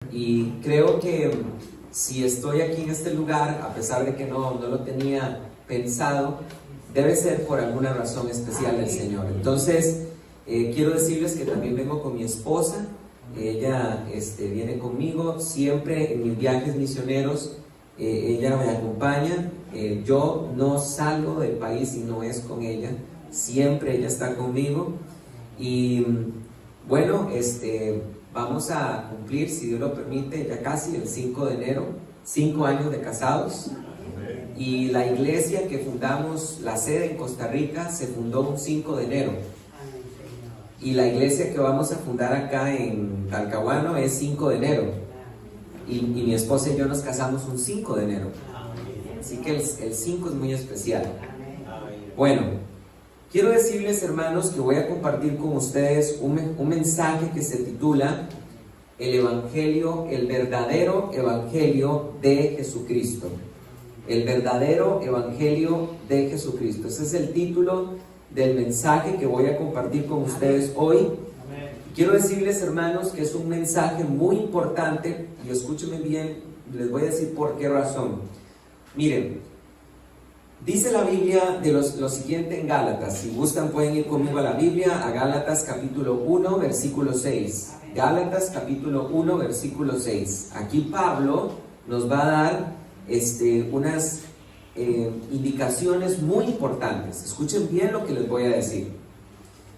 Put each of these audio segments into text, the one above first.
Y creo que si estoy aquí en este lugar, a pesar de que no lo tenía pensado, debe ser por alguna razón especial del Señor. Entonces, quiero decirles que también vengo con mi esposa. Ella viene conmigo siempre en mis viajes misioneros. Ella me acompaña. Yo no salgo del país si no es con ella. Siempre ella está conmigo. Y bueno, vamos a cumplir, si Dios lo permite, ya casi el 5 de enero, 5 años de casados. Y la iglesia que fundamos, la sede en Costa Rica, se fundó un 5 de enero. Y la iglesia que vamos a fundar acá en Talcahuano es 5 de enero. Y mi esposa y yo nos casamos un 5 de enero. Así que el 5 es muy especial. Bueno, quiero decirles, hermanos, que voy a compartir con ustedes un mensaje que se titula El Evangelio, el verdadero Evangelio de Jesucristo. El verdadero Evangelio de Jesucristo. Ese es el título del mensaje que voy a compartir con ustedes hoy. Quiero decirles, hermanos, que es un mensaje muy importante, y escúchenme bien, les voy a decir por qué razón. Miren, dice la Biblia de lo siguiente en Gálatas. Si gustan pueden ir conmigo a la Biblia, a Gálatas capítulo 1, versículo 6. Gálatas capítulo 1, versículo 6. Aquí Pablo nos va a dar unas indicaciones muy importantes. Escuchen bien lo que les voy a decir.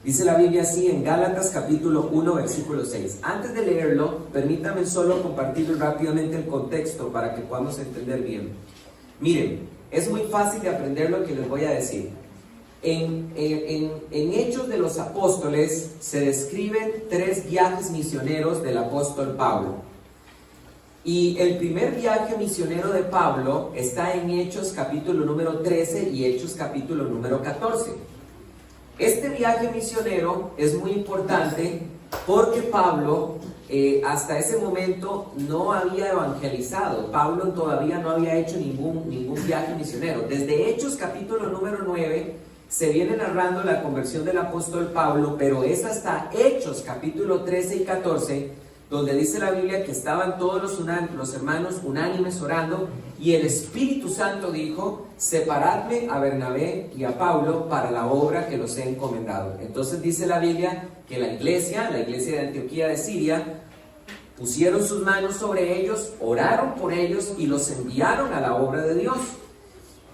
Dice la Biblia así en Gálatas capítulo 1, versículo 6. Antes de leerlo, permítanme solo compartir rápidamente el contexto para que podamos entender bien. Miren, es muy fácil de aprender lo que les voy a decir. En Hechos de los Apóstoles se describen 3 viajes misioneros del apóstol Pablo. Y el primer viaje misionero de Pablo está en Hechos capítulo número 13 y Hechos capítulo número 14. Este viaje misionero es muy importante porque Pablo hasta ese momento no había evangelizado. Pablo todavía no había hecho ningún viaje misionero. Desde Hechos capítulo número 9 se viene narrando la conversión del apóstol Pablo, pero es hasta Hechos capítulo 13 y 14 donde dice la Biblia que estaban todos los hermanos unánimes orando y el Espíritu Santo dijo: separadme a Bernabé y a Pablo para la obra que los he encomendado. Entonces dice la Biblia que la iglesia de Antioquía de Siria, pusieron sus manos sobre ellos, oraron por ellos y los enviaron a la obra de Dios.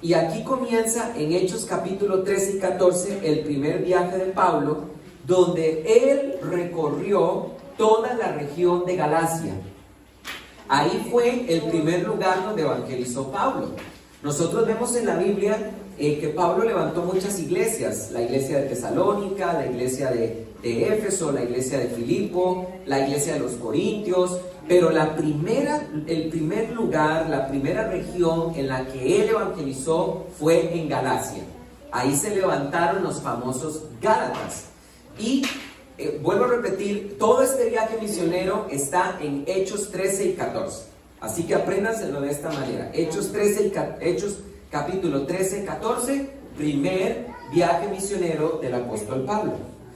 Y aquí comienza en Hechos capítulo 13 y 14 el primer viaje de Pablo, donde él recorrió toda la región de Galacia. Ahí fue el primer lugar donde evangelizó Pablo. Nosotros vemos en la Biblia que Pablo levantó muchas iglesias: la iglesia de Tesalónica, la iglesia de Éfeso, la iglesia de Filipo, la iglesia de los Corintios, pero el primer lugar, la primera región en la que él evangelizó fue en Galacia. Ahí se levantaron los famosos Gálatas. Y vuelvo a repetir, todo este viaje misionero está en Hechos 13 y 14. Así que apréndanselo de esta manera. Hechos capítulo 13 y 14, primer viaje misionero del apóstol Pablo.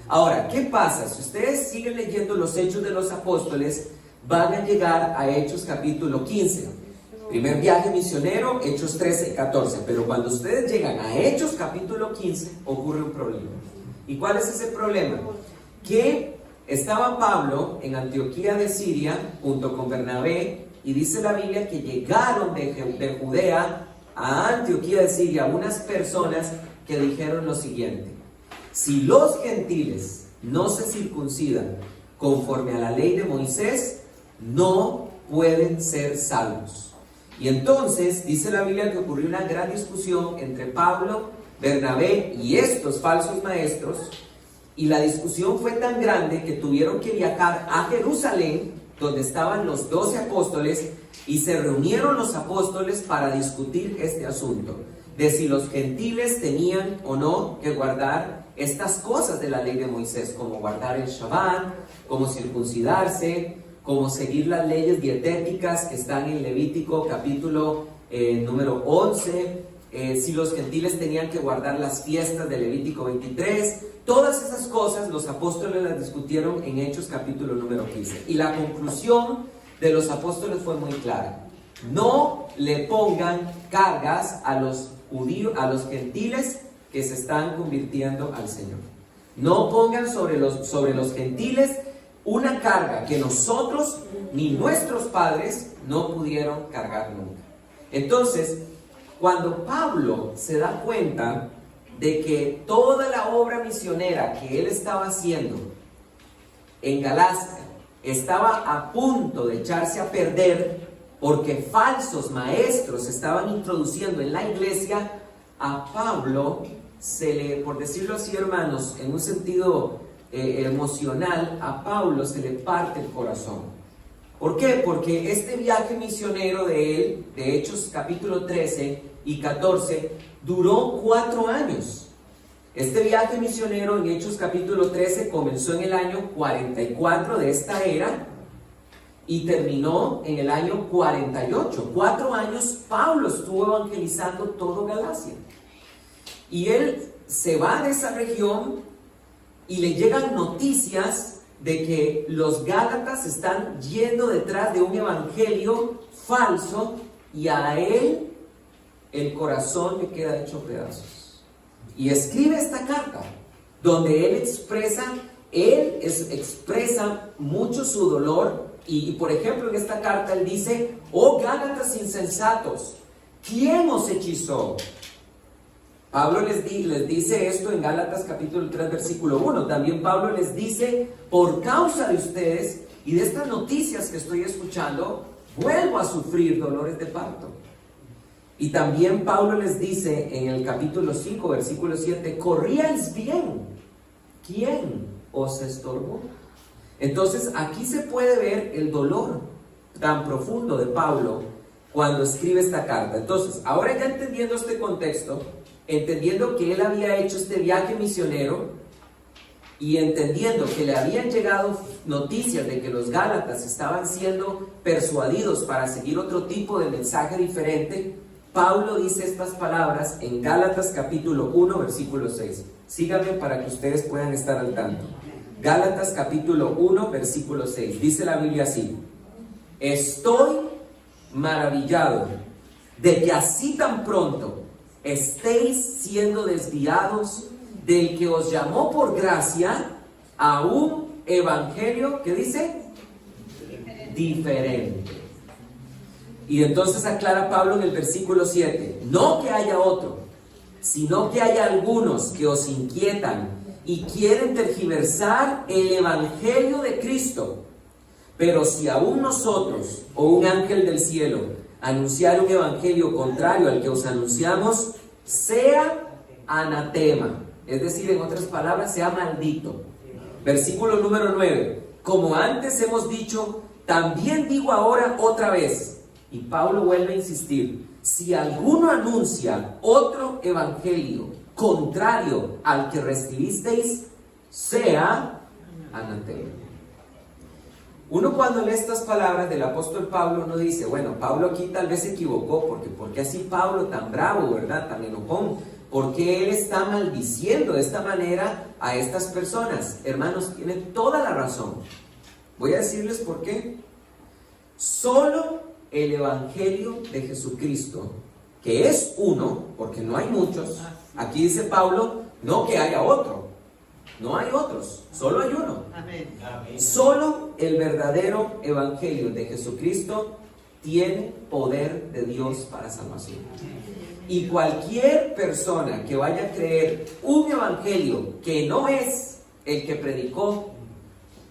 Ahora, ¿qué pasa? Si ustedes siguen leyendo los Hechos de los Apóstoles, van a llegar a Hechos capítulo 15. Primer viaje misionero, Hechos 13 y 14. Pero cuando ustedes llegan a Hechos capítulo 15, ocurre un problema. ¿Y cuál es ese problema? Que estaba Pablo en Antioquía de Siria junto con Bernabé, y dice la Biblia que llegaron de Judea a Antioquía de Siria unas personas que dijeron lo siguiente: si los gentiles no se circuncidan conforme a la ley de Moisés, no pueden ser salvos. Y entonces dice la Biblia que ocurrió una gran discusión entre Pablo, Bernabé y estos falsos maestros. Y la discusión fue tan grande que tuvieron que viajar a Jerusalén, donde estaban los 12 apóstoles, y se reunieron los apóstoles para discutir este asunto, de si los gentiles tenían o no que guardar estas cosas de la ley de Moisés, como guardar el Shabbat, como circuncidarse, como seguir las leyes dietéticas que están en Levítico capítulo número 11, si los gentiles tenían que guardar las fiestas de Levítico 23. Todas esas cosas los apóstoles las discutieron en Hechos capítulo número 15. Y la conclusión de los apóstoles fue muy clara. No le pongan cargas a los judíos, a los gentiles que se están convirtiendo al Señor. No pongan sobre los gentiles una carga que nosotros ni nuestros padres no pudieron cargar nunca. Entonces, cuando Pablo se da cuenta de que toda la obra misionera que él estaba haciendo en Galacia estaba a punto de echarse a perder porque falsos maestros se estaban introduciendo en la iglesia, a Pablo se le, por decirlo así, hermanos, en un sentido emocional, a Pablo se le parte el corazón. ¿Por qué? Porque este viaje misionero de él, de Hechos capítulo 13 y 14, duró 4 años. Este viaje misionero en Hechos capítulo 13 comenzó en el año 44 de esta era y terminó en el año 48. 4 años Pablo estuvo evangelizando todo Galacia. Y él se va de esa región y le llegan noticias de que los gálatas están yendo detrás de un evangelio falso y a él el corazón le queda hecho pedazos. Y escribe esta carta donde él expresa mucho su dolor y por ejemplo en esta carta él dice: oh gálatas insensatos, ¿quién os hechizó? Pablo les dice esto en Gálatas capítulo 3 versículo 1. También Pablo les dice: por causa de ustedes y de estas noticias que estoy escuchando, vuelvo a sufrir dolores de parto. Y también Pablo les dice en el capítulo 5 versículo 7: corríais bien, ¿quién os estorbó? Entonces aquí se puede ver el dolor tan profundo de Pablo cuando escribe esta carta. Entonces, ahora ya entendiendo este contexto, entendiendo que él había hecho este viaje misionero y entendiendo que le habían llegado noticias de que los gálatas estaban siendo persuadidos para seguir otro tipo de mensaje diferente, Pablo dice estas palabras en Gálatas capítulo 1 versículo 6. Síganme para que ustedes puedan estar al tanto. Gálatas capítulo 1 versículo 6. Dice la Biblia así: estoy maravillado de que así tan pronto estéis siendo desviados del que os llamó por gracia a un evangelio, ¿qué dice? Diferente. Y entonces aclara Pablo en el versículo 7, no que haya otro, sino que haya algunos que os inquietan y quieren tergiversar el evangelio de Cristo. Pero si aún nosotros o un ángel del cielo anunciar un evangelio contrario al que os anunciamos, sea anatema, es decir, en otras palabras, sea maldito. Versículo número 9, como antes hemos dicho, también digo ahora otra vez. Y Pablo vuelve a insistir: si alguno anuncia otro evangelio contrario al que recibisteis, sea anatema. Uno cuando lee estas palabras del apóstol Pablo, uno dice: bueno, Pablo aquí tal vez se equivocó, porque así Pablo tan bravo, ¿verdad? Tan enojón, porque él está maldiciendo de esta manera a estas personas. Hermanos, tiene toda la razón. Voy a decirles por qué. Solo el evangelio de Jesucristo, que es uno, porque no hay muchos. Aquí dice Pablo, no que haya otro, no hay otros, solo hay uno. Amén. Solo el verdadero evangelio de Jesucristo tiene poder de Dios para salvación. Y cualquier persona que vaya a creer un evangelio que no es el que predicó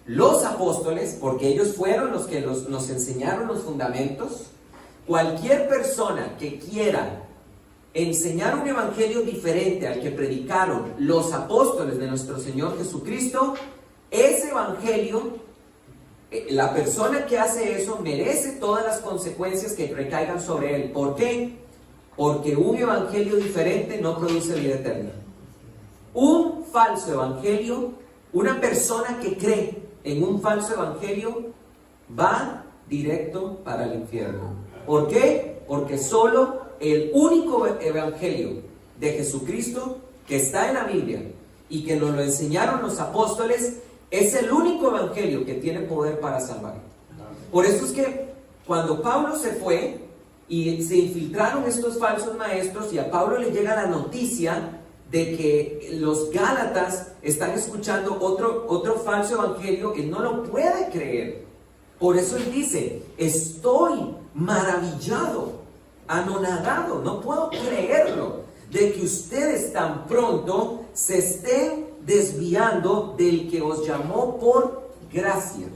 los apóstoles, porque ellos fueron los que nos enseñaron los fundamentos, cualquier persona que quiera enseñar un evangelio diferente al que predicaron los apóstoles de nuestro Señor Jesucristo, ese evangelio, la persona que hace eso merece todas las consecuencias que recaigan sobre él. ¿Por qué? Porque un evangelio diferente no produce vida eterna. Un falso evangelio, una persona que cree en un falso evangelio, va directo para el infierno. ¿Por qué? Porque solo el único evangelio de Jesucristo que está en la Biblia y que nos lo enseñaron los apóstoles es el único evangelio que tiene poder para salvar. Por eso es que cuando Pablo se fue y se infiltraron estos falsos maestros y a Pablo le llega la noticia de que los Gálatas están escuchando otro falso evangelio, que no lo puede creer. Por eso él dice, estoy maravillado, anonadado, no puedo creerlo, de que ustedes tan pronto se estén desviando del que os llamó por gracia.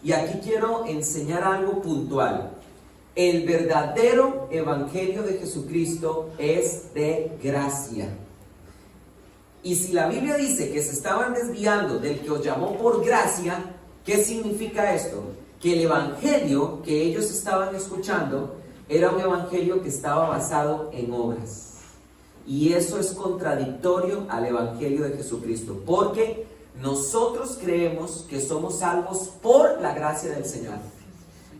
Y aquí quiero enseñar algo puntual. El verdadero evangelio de Jesucristo es de gracia. Y si la Biblia dice que se estaban desviando del que os llamó por gracia, ¿qué significa esto? Que el evangelio que ellos estaban escuchando era un evangelio que estaba basado en obras. Y eso es contradictorio al evangelio de Jesucristo, porque nosotros creemos que somos salvos por la gracia del Señor.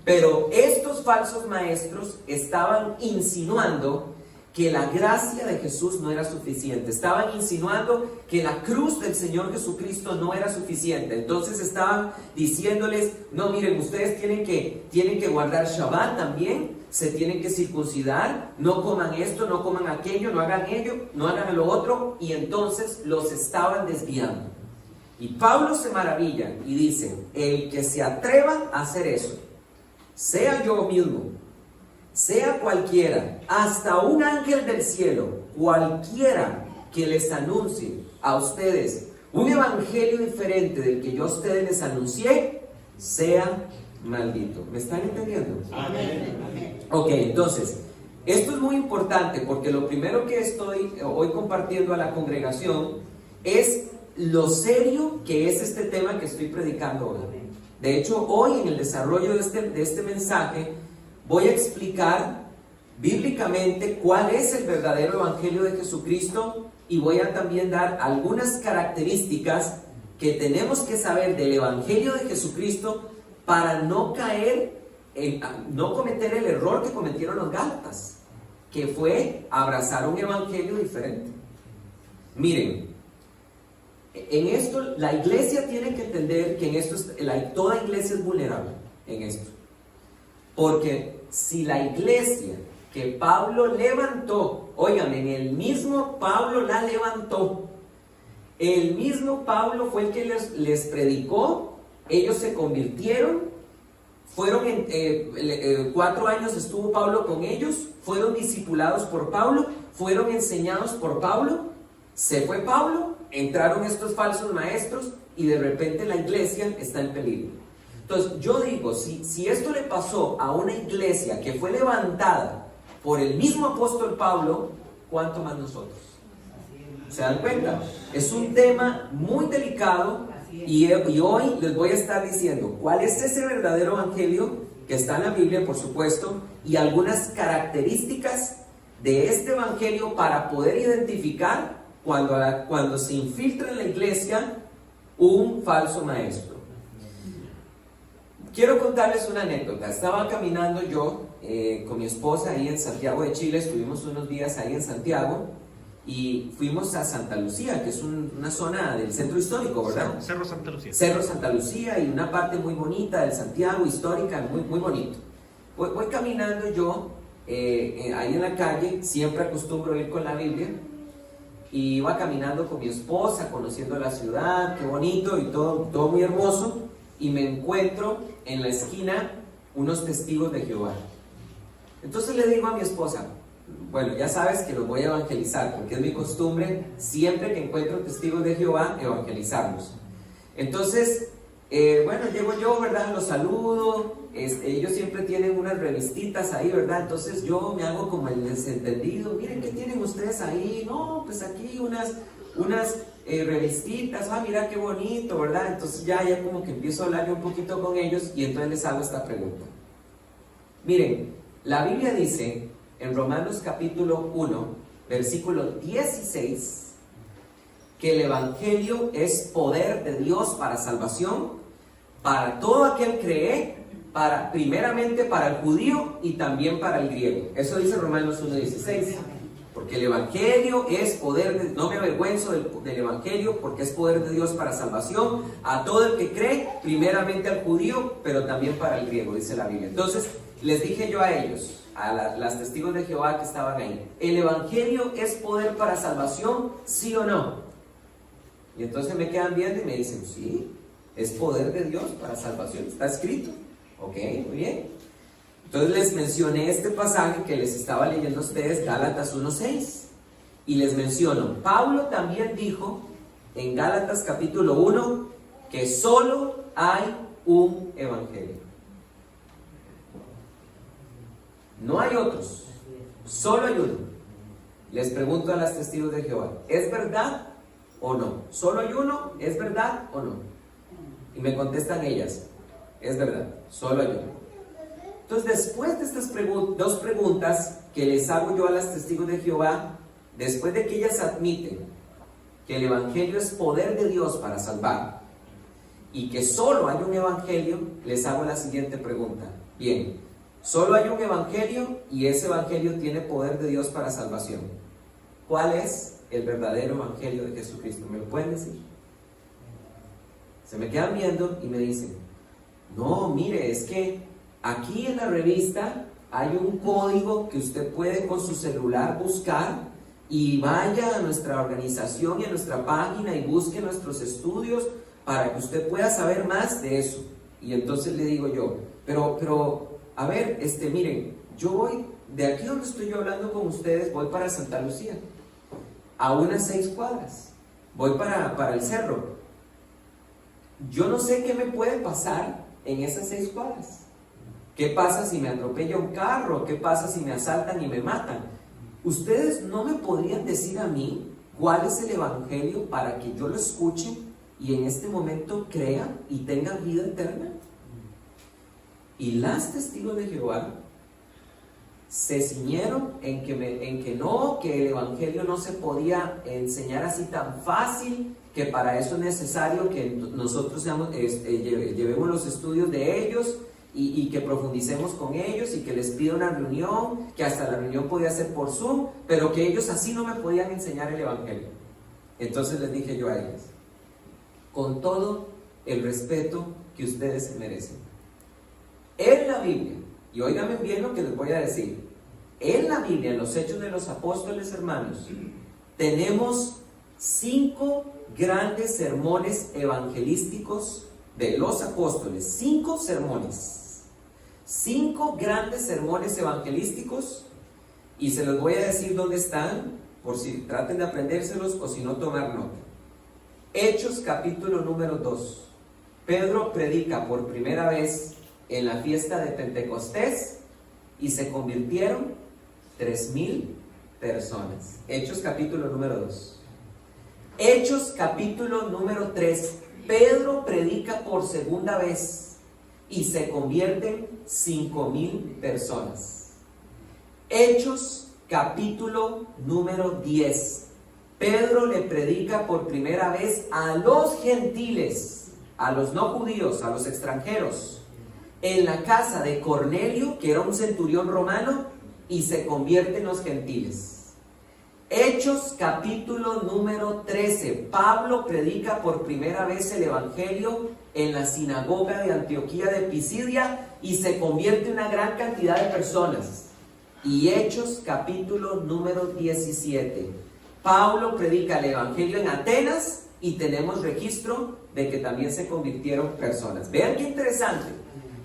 Pero estos falsos maestros estaban insinuando que la gracia de Jesús no era suficiente. Estaban insinuando que la cruz del Señor Jesucristo no era suficiente. Entonces estaban diciéndoles, no, miren, ustedes tienen que guardar Shabbat también, se tienen que circuncidar, no coman esto, no coman aquello, no hagan ello, no hagan lo otro. Y entonces los estaban desviando. Y Pablo se maravilla y dice, el que se atreva a hacer eso, sea yo mismo, sea cualquiera, hasta un ángel del cielo, cualquiera que les anuncie a ustedes un evangelio diferente del que yo a ustedes les anuncié, sea maldito. ¿Me están entendiendo? Amén. Ok, entonces, esto es muy importante porque lo primero que estoy hoy compartiendo a la congregación es lo serio que es este tema que estoy predicando hoy. De hecho, hoy en el desarrollo de este mensaje voy a explicar bíblicamente cuál es el verdadero evangelio de Jesucristo y voy a también dar algunas características que tenemos que saber del evangelio de Jesucristo para no no cometer el error que cometieron los Gálatas, que fue abrazar un evangelio diferente. Miren, en esto la iglesia tiene que entender que en esto toda iglesia es vulnerable en esto. Porque si la iglesia que Pablo levantó, óigame, el mismo Pablo la levantó, el mismo Pablo fue el que les predicó, ellos se convirtieron, fueron 4 años estuvo Pablo con ellos, fueron discipulados por Pablo, fueron enseñados por Pablo, se fue Pablo, entraron estos falsos maestros y de repente la iglesia está en peligro. Entonces yo digo, si esto le pasó a una iglesia que fue levantada por el mismo apóstol Pablo, ¿cuánto más nosotros? ¿Se dan cuenta? Es un tema muy delicado y hoy les voy a estar diciendo cuál es ese verdadero evangelio que está en la Biblia, por supuesto, y algunas características de este evangelio para poder identificar cuando se infiltra en la iglesia un falso maestro. Quiero contarles una anécdota. Estaba caminando yo con mi esposa ahí en Santiago de Chile, estuvimos unos días ahí en Santiago y fuimos a Santa Lucía, que es una zona del centro histórico, ¿verdad? Cerro Santa Lucía. Cerro Santa Lucía, y una parte muy bonita del Santiago, histórica, muy, muy bonito. Voy caminando yo ahí en la calle, siempre acostumbro ir con la Biblia, y iba caminando con mi esposa, conociendo la ciudad, qué bonito y todo muy hermoso, y me encuentro en la esquina unos testigos de Jehová. Entonces le digo a mi esposa, bueno, ya sabes que los voy a evangelizar, porque es mi costumbre, siempre que encuentro testigos de Jehová, evangelizarlos. Entonces, bueno, llego yo, ¿verdad? Los saludo, ellos siempre tienen unas revistitas ahí, ¿verdad? Entonces yo me hago como el desentendido, miren, ¿qué tienen ustedes ahí? No, pues aquí unas revistitas, mira qué bonito, ¿verdad? Entonces ya como que empiezo a hablar yo un poquito con ellos y entonces les hago esta pregunta. Miren, la Biblia dice en Romanos capítulo 1, versículo 16, que el evangelio es poder de Dios para salvación, para todo aquel cree, primeramente para el judío y también para el griego. Eso dice Romanos 1:16. porque el Evangelio es poder de, no me avergüenzo del Evangelio, porque es poder de Dios para salvación a todo el que cree, primeramente al judío, pero también para el griego, dice la Biblia. Entonces, les dije yo a ellos, a las testigos de Jehová que estaban ahí, ¿el Evangelio es poder para salvación, sí o no? Y entonces me quedan viendo y me dicen, sí, es poder de Dios para salvación, está escrito. Ok, muy bien. Entonces les mencioné este pasaje que les estaba leyendo a ustedes, Gálatas 1:6. Y les menciono, Pablo también dijo en Gálatas capítulo 1 que solo hay un evangelio. No hay otros, solo hay uno. Les pregunto a las testigos de Jehová, ¿es verdad o no? ¿Solo hay uno? ¿Es verdad o no? Y me contestan ellas, es verdad, solo hay uno. Entonces, después de estas dos preguntas que les hago yo a las testigos de Jehová, después de que ellas admiten que el Evangelio es poder de Dios para salvar y que solo hay un Evangelio, les hago la siguiente pregunta. Bien, solo hay un Evangelio y ese Evangelio tiene poder de Dios para salvación. ¿Cuál es el verdadero Evangelio de Jesucristo? ¿Me lo pueden decir? Se me quedan viendo y me dicen, no, mire, es que aquí en la revista hay un código que usted puede con su celular buscar y vaya a nuestra organización y a nuestra página y busque nuestros estudios para que usted pueda saber más de eso. Y entonces le digo yo, pero a ver, miren, yo voy de aquí donde estoy yo hablando con ustedes, voy para Santa Lucía, a unas 6 cuadras, voy para el cerro. Yo no sé qué me puede pasar en esas 6 cuadras. ¿Qué pasa si me atropella un carro? ¿Qué pasa si me asaltan y me matan? ¿Ustedes no me podrían decir a mí cuál es el Evangelio para que yo lo escuche y en este momento crea y tenga vida eterna? Y las testigos de Jehová se ciñeron en que el Evangelio no se podía enseñar así tan fácil, que para eso es necesario que nosotros llevemos los estudios de ellos y que profundicemos con ellos y que les pida una reunión, que hasta la reunión podía ser por Zoom, pero que ellos así no me podían enseñar el Evangelio. Entonces les dije yo a ellos, con todo el respeto que ustedes se merecen, en la Biblia, y óiganme bien lo que les voy a decir, en la Biblia, en los Hechos de los Apóstoles, hermanos, tenemos 5 grandes sermones evangelísticos de los apóstoles, 5 sermones, 5 grandes sermones evangelísticos, y se los voy a decir dónde están, por si traten de aprendérselos o si no tomar nota. Hechos capítulo número 2. Pedro predica por primera vez en la fiesta de Pentecostés y se convirtieron 3,000 personas. Hechos capítulo número 2. Hechos capítulo número 3. Pedro predica por segunda vez y se convierten 5,000 personas. Hechos capítulo número 10. Pedro le predica por primera vez a los gentiles, a los no judíos, a los extranjeros, en la casa de Cornelio, que era un centurión romano, y se convierten los gentiles. Hechos capítulo número 13. Pablo predica por primera vez el Evangelio en la sinagoga de Antioquía de Pisidia y se convierte una gran cantidad de personas. Y Hechos capítulo número 17. Pablo predica el Evangelio en Atenas y tenemos registro de que también se convirtieron personas. Vean qué interesante.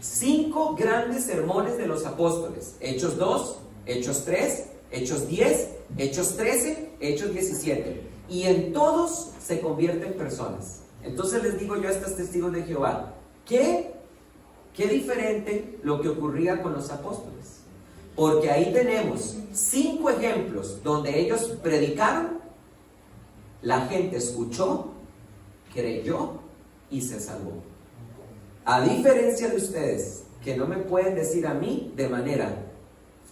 5 grandes sermones de los apóstoles. Hechos 2, Hechos 3, Hechos 10, Hechos 13, Hechos 17. Y en todos se convierten personas. Entonces les digo yo a estos testigos de Jehová, qué diferente lo que ocurría con los apóstoles. Porque ahí tenemos 5 ejemplos donde ellos predicaron, la gente escuchó, creyó y se salvó. A diferencia de ustedes, que no me pueden decir a mí de manera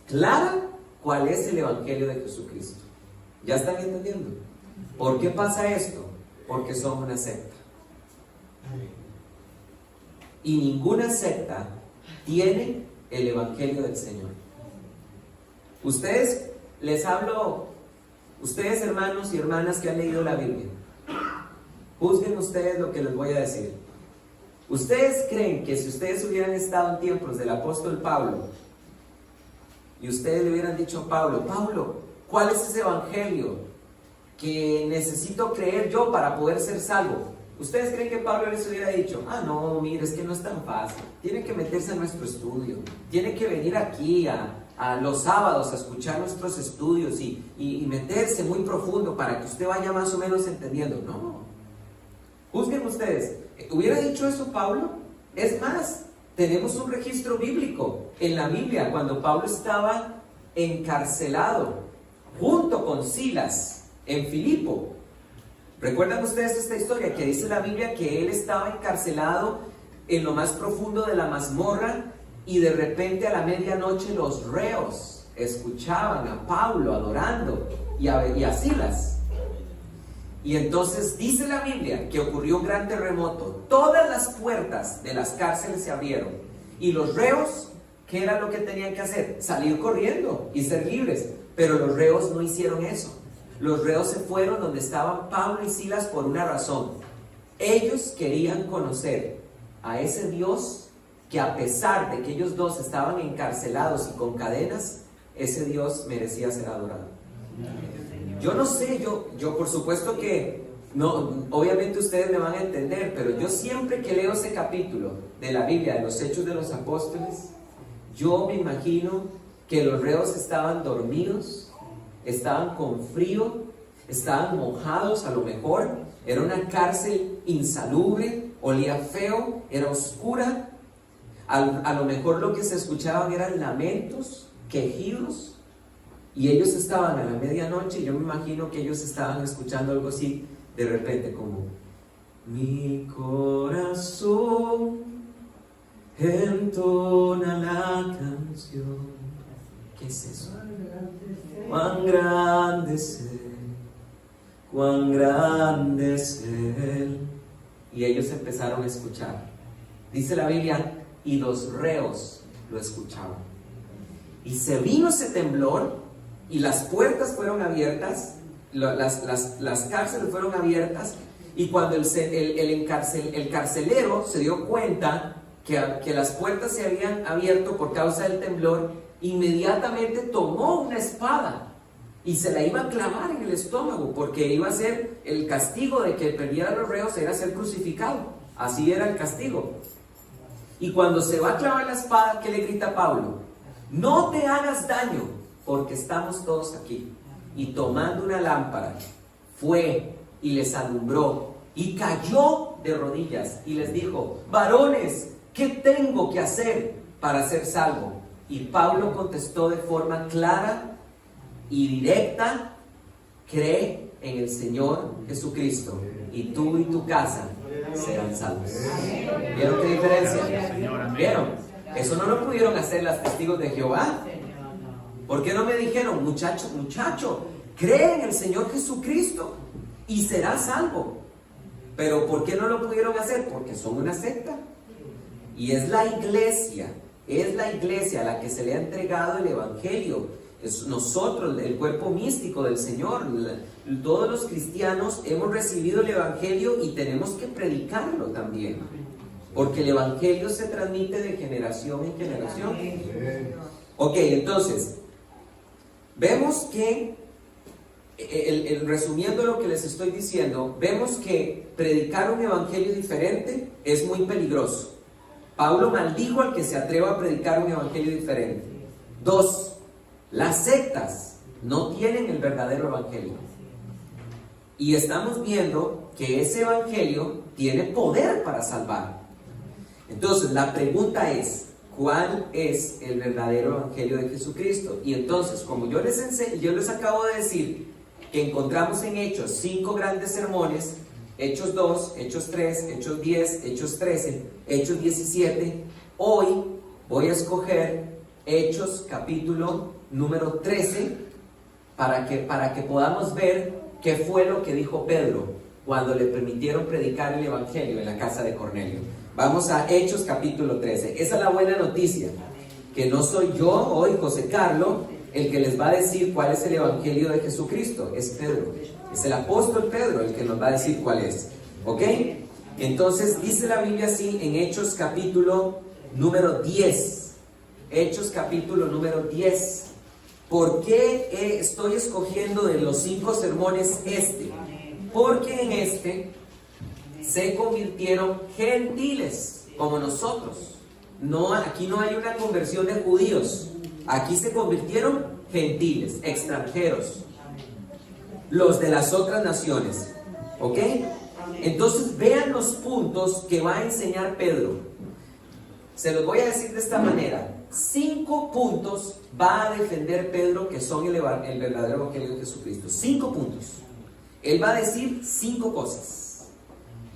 clara cuál es el Evangelio de Jesucristo. ¿Ya están entendiendo? ¿Por qué pasa esto? Porque son una secta. Y ninguna secta tiene el Evangelio del Señor. Ustedes, les hablo Ustedes, hermanos y hermanas que han leído la Biblia, juzguen ustedes lo que les voy a decir. ¿Ustedes creen que si ustedes hubieran estado en tiempos del apóstol Pablo y ustedes le hubieran dicho a Pablo, Pablo, ¿cuál es ese evangelio que necesito creer yo para poder ser salvo? ¿Ustedes creen que Pablo les hubiera dicho, no, mire, es que no es tan fácil, tiene que meterse a nuestro estudio, tiene que venir aquí a los sábados a escuchar nuestros estudios y meterse muy profundo para que usted vaya más o menos entendiendo? No. Juzguen ustedes. ¿Hubiera dicho eso Pablo? Es más, tenemos un registro bíblico en la Biblia cuando Pablo estaba encarcelado junto con Silas en Filipo. ¿Recuerdan ustedes esta historia que dice la Biblia que él estaba encarcelado en lo más profundo de la mazmorra y de repente a la medianoche los reos escuchaban a Pablo adorando y a Silas? Y entonces dice la Biblia que ocurrió un gran terremoto, todas las puertas de las cárceles se abrieron y los reos, ¿qué era lo que tenían que hacer? Salir corriendo y ser libres, pero los reos no hicieron eso. Los reos se fueron donde estaban Pablo y Silas por una razón. Ellos querían conocer a ese Dios que, a pesar de que ellos dos estaban encarcelados y con cadenas, ese Dios merecía ser adorado. Yo no sé, yo por supuesto que no, obviamente ustedes me van a entender, pero yo siempre que leo ese capítulo de la Biblia, de los Hechos de los Apóstoles, yo me imagino que los reos estaban dormidos, estaban con frío, estaban mojados a lo mejor, era una cárcel insalubre, olía feo, era oscura, a lo mejor lo que se escuchaban eran lamentos, quejidos, y ellos estaban a la medianoche, y yo me imagino que ellos estaban escuchando algo así, de repente como, mi corazón entona la canción. ¿Qué es eso? Cuán grande es Él, cuán grande es Él. Y ellos empezaron a escuchar. Dice la Biblia, y los reos lo escuchaban. Y se vino ese temblor, y las puertas fueron abiertas, las cárceles fueron abiertas, y cuando el carcelero se dio cuenta que las puertas se habían abierto por causa del temblor, inmediatamente tomó una espada y se la iba a clavar en el estómago, porque iba a ser el castigo de que perdiera los reos, era ser crucificado. Así era el castigo. Y cuando se va a clavar la espada, ¿qué le grita Pablo? No te hagas daño, porque estamos todos aquí. Y tomando una lámpara, fue y les alumbró y cayó de rodillas y les dijo, varones, ¿qué tengo que hacer para ser salvo? Y Pablo contestó de forma clara y directa, cree en el Señor Jesucristo y tú y tu casa serán salvos. ¿Vieron qué diferencia? ¿Vieron? Eso no lo pudieron hacer los testigos de Jehová. ¿Por qué no me dijeron, muchacho, cree en el Señor Jesucristo y serás salvo? Pero ¿por qué no lo pudieron hacer? Porque son una secta. Y es la iglesia a la que se le ha entregado el Evangelio. Es nosotros, el cuerpo místico del Señor. Todos los cristianos hemos recibido el Evangelio y tenemos que predicarlo también. Porque el Evangelio se transmite de generación en generación. Ok, entonces, vemos que, resumiendo lo que les estoy diciendo, vemos que predicar un Evangelio diferente es muy peligroso. Pablo maldijo al que se atreva a predicar un evangelio diferente. 2, las sectas no tienen el verdadero evangelio. Y estamos viendo que ese evangelio tiene poder para salvar. Entonces, la pregunta es, ¿cuál es el verdadero evangelio de Jesucristo? Y entonces, como yo les acabo de decir que encontramos en Hechos 5 grandes sermones, Hechos 2, Hechos 3, Hechos 10, Hechos 13, Hechos 17. Hoy voy a escoger Hechos capítulo número 13 para que podamos ver qué fue lo que dijo Pedro cuando le permitieron predicar el evangelio en la casa de Cornelio. Vamos a Hechos capítulo 13. Esa es la buena noticia, que no soy yo hoy, José Carlos, el que les va a decir cuál es el evangelio de Jesucristo es Pedro. Es el apóstol Pedro el que nos va a decir cuál es. ¿Ok? Entonces dice la Biblia así en Hechos capítulo número 10. Hechos capítulo número 10. ¿Por qué estoy escogiendo de los 5 sermones este? Porque en este se convirtieron gentiles como nosotros. No, aquí no hay una conversión de judíos. Aquí se convirtieron gentiles, extranjeros, los de las otras naciones. ¿Ok? Entonces vean los puntos que va a enseñar Pedro. Se los voy a decir de esta manera. 5 puntos va a defender Pedro que son el verdadero evangelio de Jesucristo. 5 puntos. Él va a decir 5 cosas.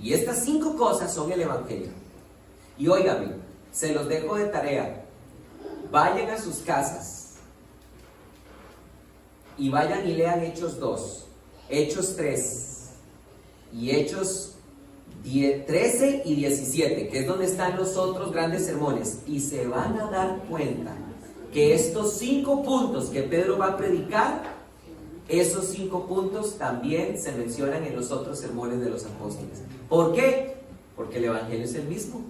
Y estas 5 cosas son el evangelio. Y óigame, se los dejo de tarea. Vayan a sus casas y vayan y lean Hechos 2, Hechos 3 y Hechos 13 y 17, que es donde están los otros grandes sermones, y se van a dar cuenta que estos 5 puntos que Pedro va a predicar, esos 5 puntos también se mencionan en los otros sermones de los apóstoles. ¿Por qué? Porque el evangelio es el mismo,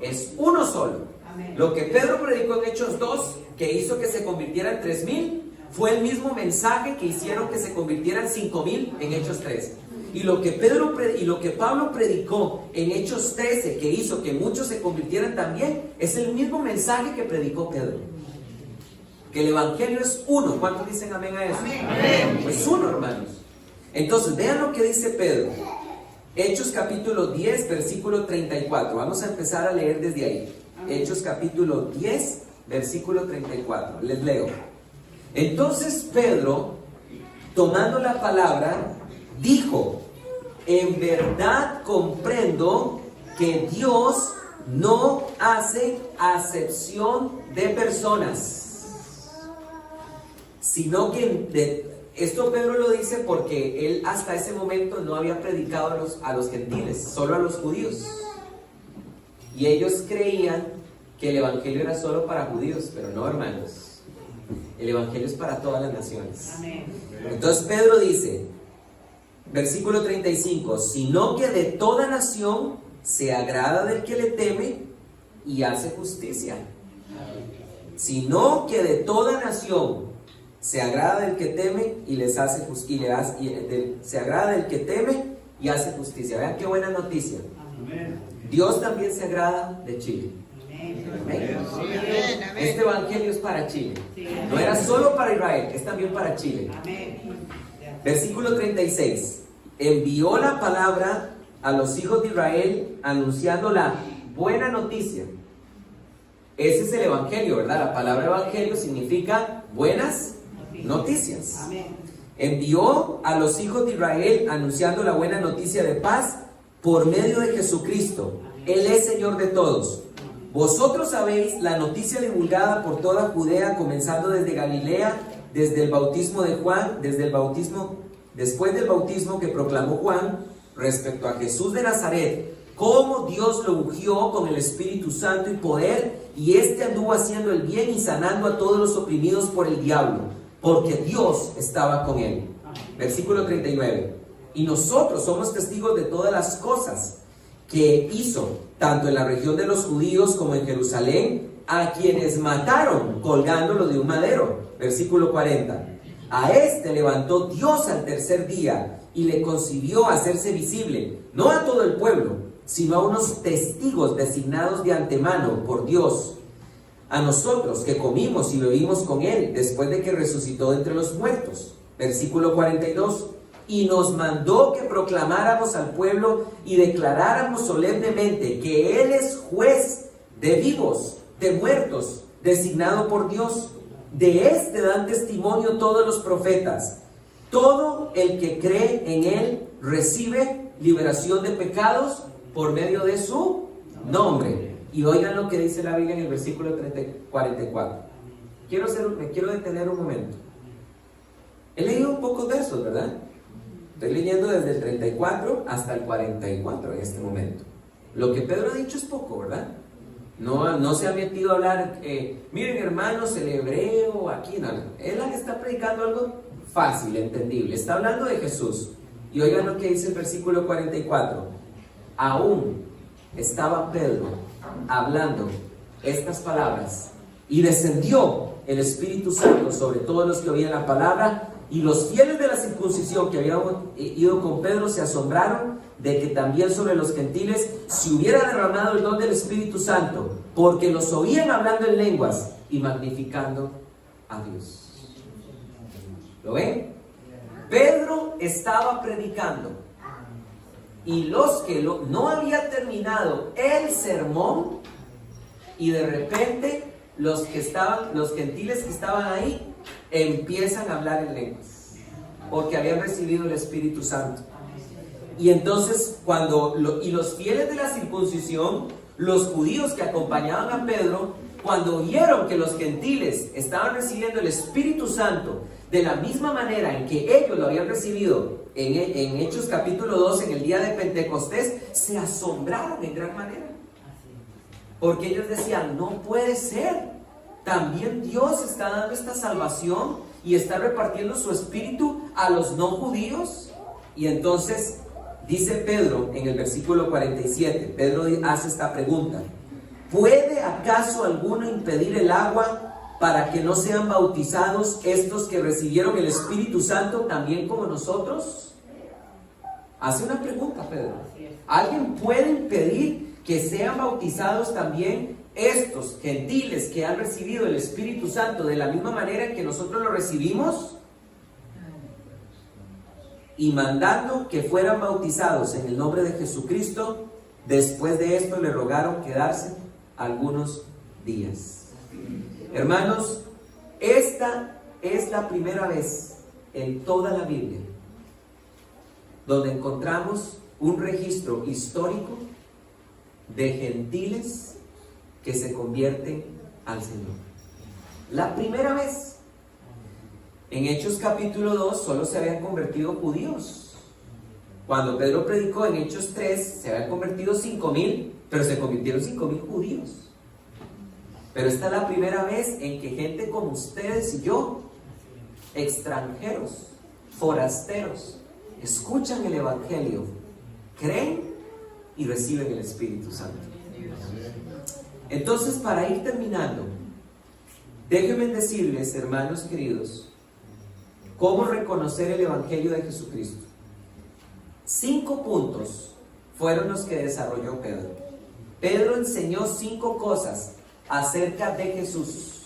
es uno solo. Lo que Pedro predicó en Hechos 2, que hizo que se convirtieran 3,000, fue el mismo mensaje que hicieron que se convirtieran 5,000 en Hechos 3. Y lo que Pablo predicó en Hechos 13, que hizo que muchos se convirtieran también, es el mismo mensaje que predicó Pedro. Que el evangelio es uno. ¿Cuántos dicen amén a eso? Amén. Es uno, hermanos. Entonces, vean lo que dice Pedro. Hechos capítulo 10, versículo 34. Vamos a empezar a leer desde ahí. Hechos capítulo 10, versículo 34. Les leo. Entonces Pedro, tomando la palabra, dijo: en verdad comprendo que Dios no hace acepción de personas, sino que esto Pedro lo dice porque él hasta ese momento no había predicado a los gentiles, solo a los judíos. Y ellos creían que el evangelio era solo para judíos, pero no, hermanos. El evangelio es para todas las naciones. Entonces Pedro dice, versículo 35, sino que de toda nación se agrada del que le teme y hace justicia. Sino que de toda nación se agrada del que teme y les hace justicia. Se agrada del que teme y hace justicia. Vean qué buena noticia. Dios también se agrada de Chile. Amén. Este evangelio es para Chile. No era solo para Israel, es también para Chile. Versículo 36. Envió la palabra a los hijos de Israel anunciando la buena noticia. Ese es el evangelio, ¿verdad? La palabra evangelio significa buenas noticias. Envió a los hijos de Israel anunciando la buena noticia de paz por medio de Jesucristo. Él es Señor de todos. Vosotros sabéis la noticia divulgada por toda Judea, comenzando desde Galilea, desde el bautismo de Juan, después del bautismo que proclamó Juan, respecto a Jesús de Nazaret, cómo Dios lo ungió con el Espíritu Santo y poder, y éste anduvo haciendo el bien y sanando a todos los oprimidos por el diablo, porque Dios estaba con él. Versículo 39. Y nosotros somos testigos de todas las cosas que hizo, tanto en la región de los judíos como en Jerusalén, a quienes mataron colgándolo de un madero. Versículo 40. A este levantó Dios al tercer día y le concibió a hacerse visible, no a todo el pueblo, sino a unos testigos designados de antemano por Dios, a nosotros que comimos y bebimos con él después de que resucitó de entre los muertos. Versículo 42. Y nos mandó que proclamáramos al pueblo y declaráramos solemnemente que él es juez de vivos, de muertos, designado por Dios. De este dan testimonio todos los profetas. Todo el que cree en él recibe liberación de pecados por medio de su nombre. Y oigan lo que dice la Biblia en el versículo 44. Me quiero detener un momento. He leído un poco de eso, ¿verdad? Estoy leyendo desde el 34 hasta el 44 en este momento. Lo que Pedro ha dicho es poco, ¿verdad? No se ha metido a hablar, miren hermanos, el hebreo, aquí no. Es la que está predicando algo fácil, entendible. Está hablando de Jesús. Y oigan lo que dice el versículo 44. Aún estaba Pedro hablando estas palabras y descendió el Espíritu Santo sobre todos los que oían la palabra, y los fieles de la circuncisión que habían ido con Pedro se asombraron de que también sobre los gentiles se hubiera derramado el don del Espíritu Santo, porque los oían hablando en lenguas y magnificando a Dios. ¿Lo ven? Pedro estaba predicando, y los que no había terminado el sermón, y de repente los gentiles que estaban ahí empiezan a hablar en lenguas, porque habían recibido el Espíritu Santo. Y entonces y los fieles de la circuncisión, los judíos que acompañaban a Pedro, cuando vieron que los gentiles estaban recibiendo el Espíritu Santo de la misma manera en que ellos lo habían recibido en Hechos capítulo 2, en el día de Pentecostés, se asombraron en gran manera, porque ellos decían: no puede ser, también Dios está dando esta salvación y está repartiendo su Espíritu a los no judíos. Y entonces dice Pedro en el versículo 47, Pedro hace esta pregunta: ¿puede acaso alguno impedir el agua para que no sean bautizados estos que recibieron el Espíritu Santo también como nosotros? Hace una pregunta Pedro. ¿Alguien puede impedir que sean bautizados también estos gentiles que han recibido el Espíritu Santo de la misma manera en que nosotros lo recibimos? Y mandando que fueran bautizados en el nombre de Jesucristo, después de esto le rogaron quedarse algunos días. Hermanos, esta es la primera vez en toda la Biblia donde encontramos un registro histórico de gentiles que se convierten al Señor. La primera vez. En Hechos capítulo 2 solo se habían convertido judíos. Cuando Pedro predicó en Hechos 3 se habían convertido 5,000, pero se convirtieron 5,000 judíos. Pero esta es la primera vez en que gente como ustedes y yo, extranjeros, forasteros, escuchan el Evangelio, creen y reciben el Espíritu Santo. Entonces, para ir terminando, déjenme decirles, hermanos queridos, cómo reconocer el Evangelio de Jesucristo. 5 puntos fueron los que desarrolló Pedro. Pedro enseñó 5 cosas acerca de Jesús.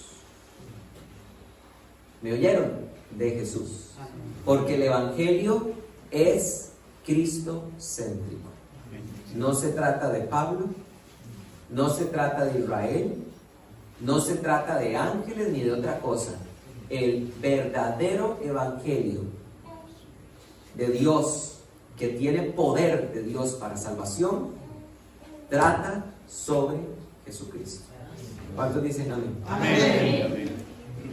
¿Me oyeron? De Jesús. Porque el Evangelio es cristocéntrico. No se trata de Pablo, no se trata de Israel, no se trata de ángeles ni de otra cosa. El verdadero Evangelio de Dios, que tiene poder de Dios para salvación, trata sobre Jesucristo. ¿Cuántos dicen amén? Amén.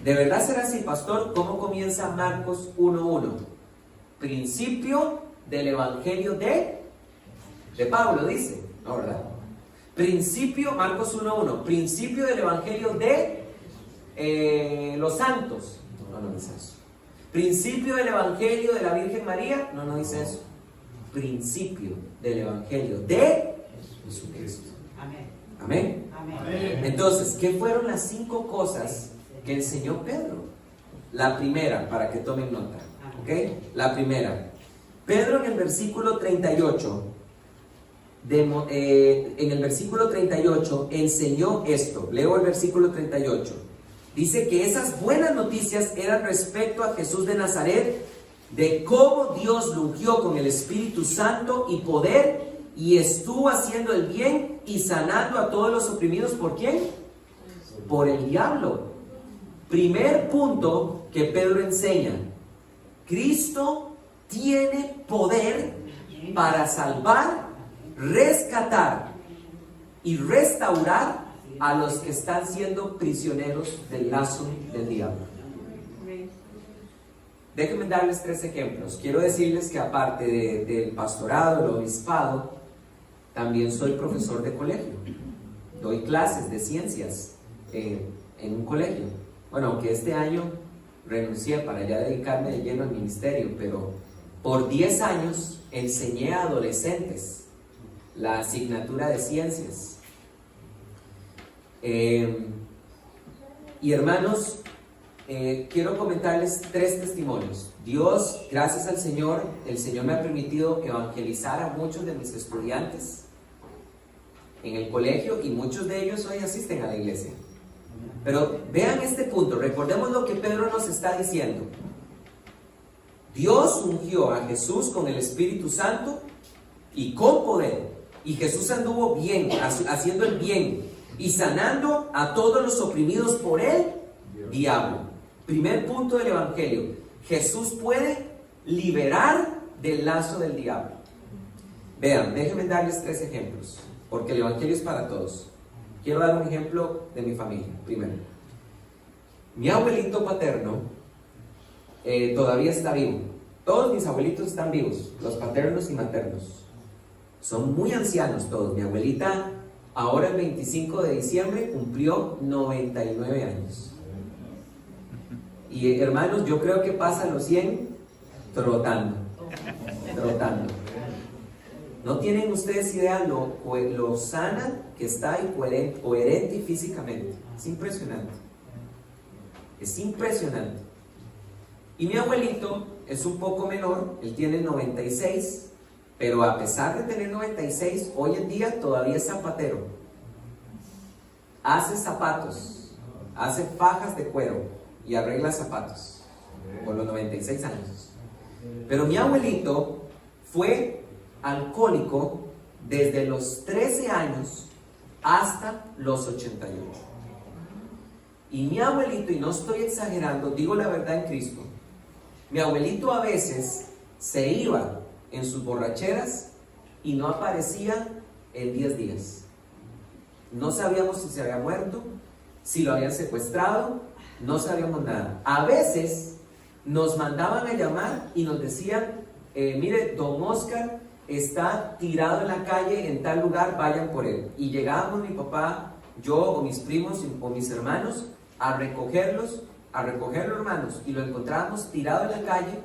¿De verdad será así, pastor? ¿Cómo comienza Marcos 1:1? Principio del Evangelio de Pablo, dice. No, ¿verdad? Principio, Marcos 1:1. Principio del Evangelio de los santos. No dice eso. Principio del Evangelio de la Virgen María. No dice eso. Principio del Evangelio de Jesucristo. Amén. Amén. Entonces, ¿qué fueron las 5 cosas que enseñó Pedro? La primera, para que tomen nota, ¿ok? La primera, Pedro en el versículo 38, en el versículo 38 enseñó esto. Leo el versículo 38. Dice que esas buenas noticias eran respecto a Jesús de Nazaret, de cómo Dios lo ungió con el Espíritu Santo y poder, y estuvo haciendo el bien y sanando a todos los oprimidos. ¿Por quién? Por el diablo. Primer punto que Pedro enseña: Cristo tiene poder para salvar, rescatar y restaurar a los que están siendo prisioneros del lazo del diablo. Déjenme darles 3 ejemplos. Quiero decirles que aparte del pastorado, del obispado, también soy profesor de colegio. doy clases de ciencias en un colegio. Bueno, aunque este año renuncié para ya dedicarme de lleno al ministerio, pero por 10 años enseñé a adolescentes la asignatura de ciencias. Y hermanos, quiero comentarles 3 testimonios. Dios, gracias al Señor, el Señor me ha permitido evangelizar a muchos de mis estudiantes en el colegio, y muchos de ellos hoy asisten a la iglesia. Pero vean este punto, recordemos lo que Pedro nos está diciendo. Dios ungió a Jesús con el Espíritu Santo y con poder, y Jesús anduvo bien, haciendo el bien y sanando a todos los oprimidos por el diablo. Primer punto del Evangelio: Jesús puede liberar del lazo del diablo. Vean, déjenme darles 3 ejemplos, porque el Evangelio es para todos. Quiero dar un ejemplo de mi familia. Primero, mi abuelito paterno todavía está vivo. Todos mis abuelitos están vivos, los paternos y maternos. Son muy ancianos todos. Mi abuelita ahora el 25 de diciembre cumplió 99 años. Y hermanos, yo creo que pasa los 100 trotando. No tienen ustedes idea lo sana que está y coherente y físicamente. Es impresionante. Es impresionante. Y mi abuelito es un poco menor, él tiene 96, pero a pesar de tener 96, hoy en día todavía es zapatero. Hace zapatos, hace fajas de cuero y arregla zapatos por los 96 años. Pero mi abuelito fue alcohólico desde los 13 años hasta los 88. Y mi abuelito, y no estoy exagerando, digo la verdad en Cristo, mi abuelito a veces se iba en sus borracheras y no aparecía en 10 días. No sabíamos si se había muerto, si lo habían secuestrado, no sabíamos nada. A veces nos mandaban a llamar y nos decían, mire, don Oscar está tirado en la calle en tal lugar, vayan por él. Y llegábamos mi papá, yo o mis primos o mis hermanos a recogerlo, hermanos, y lo encontrábamos tirado en la calle.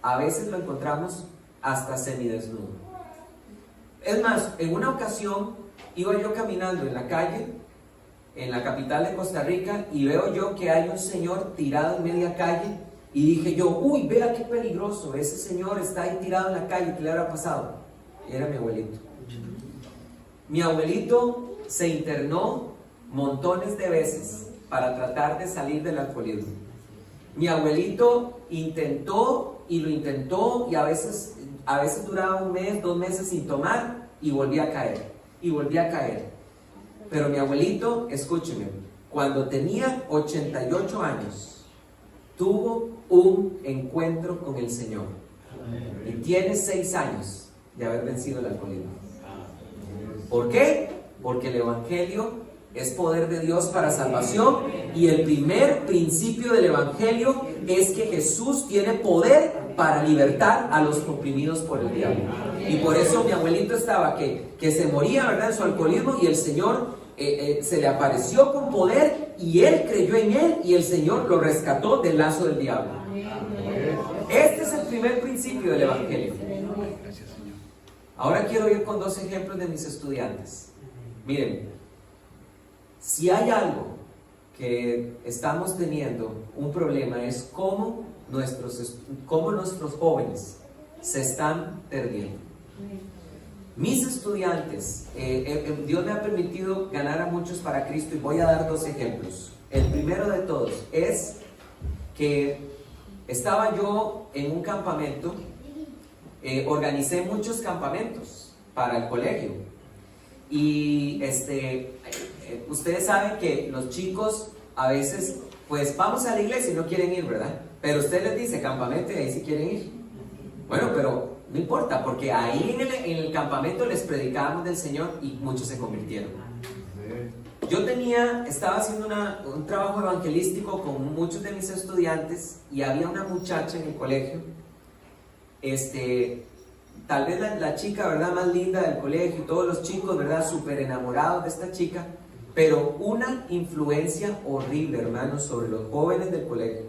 A veces lo encontramos hasta semidesnudo. Es más, en una ocasión iba yo caminando en la calle, en la capital de Costa Rica, y veo yo que hay un señor tirado en media calle, y dije yo, uy, vea qué peligroso, ese señor está ahí tirado en la calle, ¿qué le habrá pasado? Y era mi abuelito. Mi abuelito se internó montones de veces para tratar de salir del alcoholismo. Mi abuelito intentó y lo intentó, y a veces duraba 1 mes, 2 meses sin tomar, y volvía a caer, Pero mi abuelito, escúcheme, cuando tenía 88 años, tuvo un encuentro con el Señor. Y tiene 6 años de haber vencido el alcoholismo. ¿Por qué? Porque el Evangelio es poder de Dios para salvación, y el primer principio del Evangelio es que Jesús tiene poder para libertar a los oprimidos por el diablo. Y por eso mi abuelito estaba que se moría, ¿verdad?, en su alcoholismo, y el Señor se le apareció con poder, y él creyó en él, y el Señor lo rescató del lazo del diablo. Este es el primer principio del Evangelio. Ahora quiero ir con 2 ejemplos de mis estudiantes. Miren, si hay algo que estamos teniendo un problema, es cómo nuestros jóvenes se están perdiendo. Mis estudiantes, Dios me ha permitido ganar a muchos para Cristo, y voy a dar 2 ejemplos. El primero de todos es que estaba yo en un campamento, organicé muchos campamentos para el colegio, y ustedes saben que los chicos a veces, pues vamos a la iglesia y no quieren ir, ¿verdad? Pero usted les dice campamento y ahí sí quieren ir. Bueno, pero no importa, porque ahí en el campamento les predicábamos del Señor y muchos se convirtieron. Yo estaba haciendo un trabajo evangelístico con muchos de mis estudiantes, y había una muchacha en el colegio, tal vez la chica, ¿verdad?, más linda del colegio, y todos los chicos, ¿verdad?, súper enamorados de esta chica. pero una influencia horrible, hermanos, sobre los jóvenes del colegio.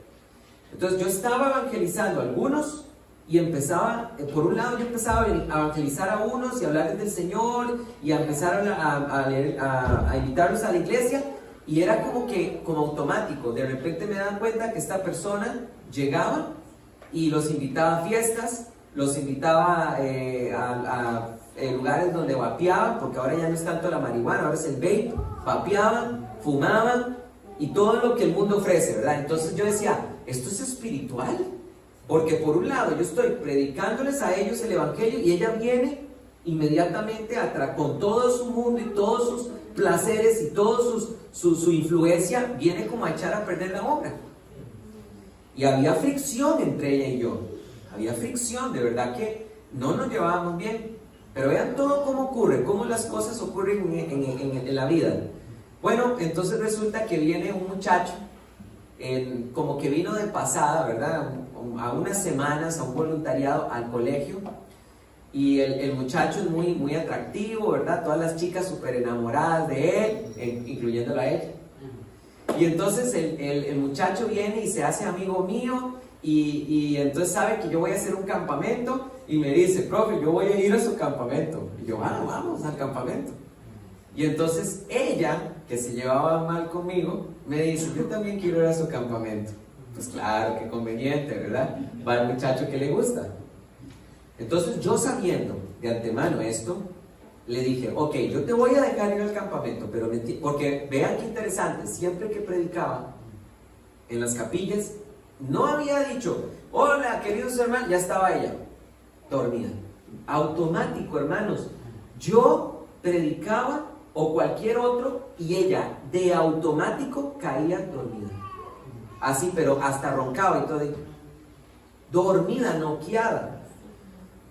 Entonces yo estaba evangelizando a algunos y empezaba, por un lado yo empezaba a evangelizar a unos y hablarles del Señor y a empezar a invitarlos a la iglesia, y era como automático. De repente me daban cuenta que esta persona llegaba y los invitaba a fiestas, los invitaba a lugares donde vapeaban, porque ahora ya no es tanto la marihuana, ahora es el vape. Vapeaban, fumaban y todo lo que el mundo ofrece, ¿verdad? Entonces yo decía, ¿esto es espiritual? Porque por un lado yo estoy predicándoles a ellos el evangelio y ella viene inmediatamente con todo su mundo y todos sus placeres y toda su influencia, viene como a echar a perder la obra. Y había fricción entre ella y yo, había fricción, de verdad que no nos llevábamos bien. Pero vean todo cómo ocurre, cómo las cosas ocurren en la vida. Bueno, entonces resulta que viene un muchacho, como que vino de pasada, ¿verdad? A unas semanas, a un voluntariado al colegio. Y el muchacho es muy, muy atractivo, ¿verdad? Todas las chicas súper enamoradas de él, incluyéndola a ella. Y entonces el muchacho viene y se hace amigo mío, y entonces sabe que yo voy a hacer un campamento, y me dice, profe, yo voy a ir a su campamento. Y yo, vamos al campamento. Y entonces ella, que se llevaba mal conmigo, me dice, yo también quiero ir a su campamento. Pues claro, qué conveniente, ¿verdad? Va el muchacho que le gusta. Entonces yo, sabiendo de antemano esto, le dije, ok, yo te voy a dejar ir al campamento, pero porque vean qué interesante, siempre que predicaba en las capillas, no había dicho, hola queridos hermanos, ya estaba ella dormida. Automático, hermanos. Yo predicaba o cualquier otro y ella de automático caía dormida. Así, pero hasta roncaba y todo. Dormida, noqueada.